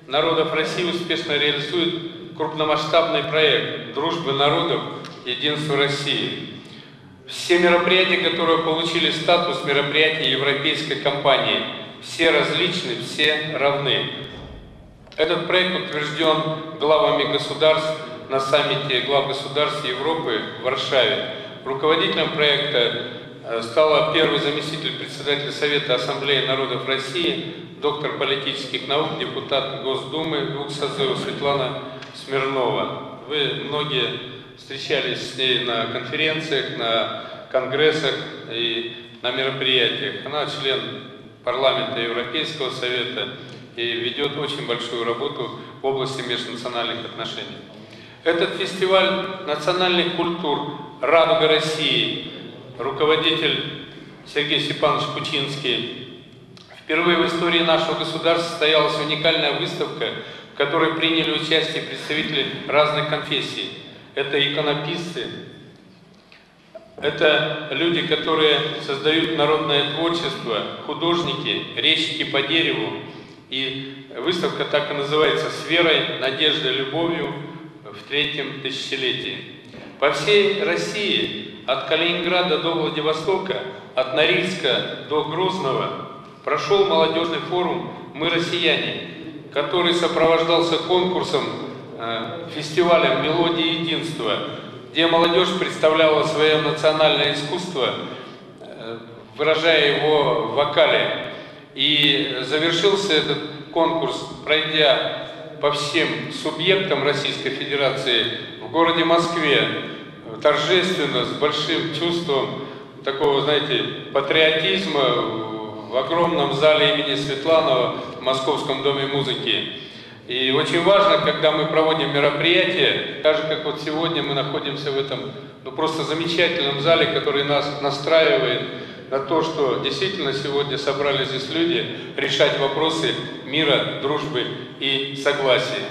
народов России успешно реализует крупномасштабный проект дружбы народов «Единство России». Все мероприятия, которые получили статус мероприятий европейской компании, все различны, все равны. Этот проект утвержден главами государств на саммите глав государств Европы в Варшаве. Руководителем проекта стала первый заместитель председателя Совета Ассамблеи народов России, доктор политических наук, депутат Госдумы двух созывов Светлана Смирнова. Вы многие встречались с ней на конференциях, на конгрессах и на мероприятиях. Она член парламента Европейского совета и ведет очень большую работу в области межнациональных отношений. Этот фестиваль национальных культур «Радуга России», руководитель Сергей Степанович Кучинский. Впервые в истории нашего государства состоялась уникальная выставка, в которой приняли участие представители разных конфессий. Это иконописцы, это люди, которые создают народное творчество, художники, резчики по дереву. И выставка так и называется «С верой, надеждой, любовью в третьем тысячелетии». По всей России, от Калининграда до Владивостока, от Норильска до Грозного, прошел молодежный форум «Мы россияне», который сопровождался конкурсом, фестивалем «Мелодии единства», где молодежь представляла свое национальное искусство, выражая его в вокале. И завершился этот конкурс, пройдя по всем субъектам Российской Федерации в городе Москве, торжественно, с большим чувством такого, знаете, патриотизма в огромном зале имени Светланова в Московском доме музыки. И очень важно, когда мы проводим мероприятия, так же, как вот сегодня мы находимся в этом просто замечательном зале, который нас настраивает на то, что действительно сегодня собрались здесь люди решать вопросы мира, дружбы и согласия.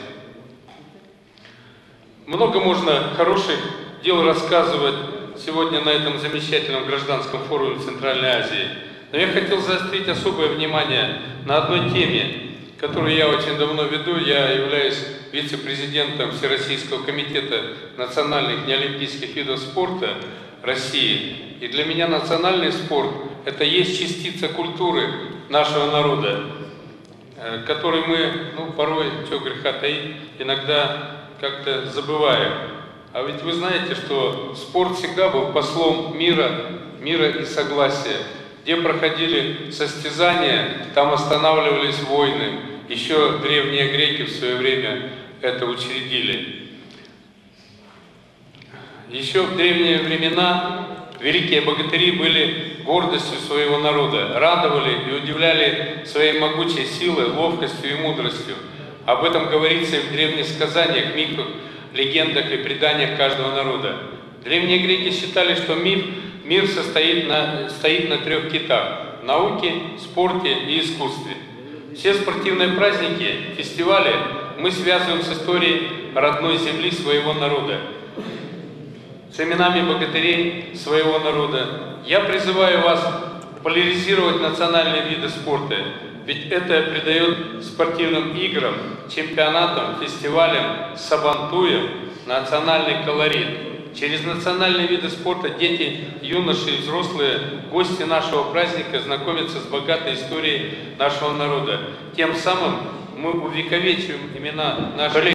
Много можно хороших дел рассказывать сегодня на этом замечательном гражданском форуме Центральной Азии. Но я хотел заострить особое внимание на одной теме, которую я очень давно веду. Я являюсь вице-президентом Всероссийского комитета национальных неолимпийских видов спорта России. И для меня национальный спорт – это есть частица культуры нашего народа, который мы, порой, чего греха таить, иногда как-то забываем. А ведь вы знаете, что спорт всегда был послом мира и согласия. Где проходили состязания, там останавливались войны. Еще древние греки в свое время это учредили. Еще в древние времена великие богатыри были гордостью своего народа, радовали и удивляли своей могучей силой, ловкостью и мудростью. Об этом говорится и в древних сказаниях, мифах, легендах и преданиях каждого народа. Древние греки считали, что мир стоит на трех китах – науке, спорте и искусстве. Все спортивные праздники, фестивали мы связываем с историей родной земли своего народа, с именами богатырей своего народа. Я призываю вас популяризировать национальные виды спорта, ведь это придает спортивным играм, чемпионатам, фестивалям, сабантуям национальный колорит. Через национальные виды спорта дети, юноши и взрослые, гости нашего праздника, знакомятся с богатой историей нашего народа. Тем самым мы увековечиваем имена наших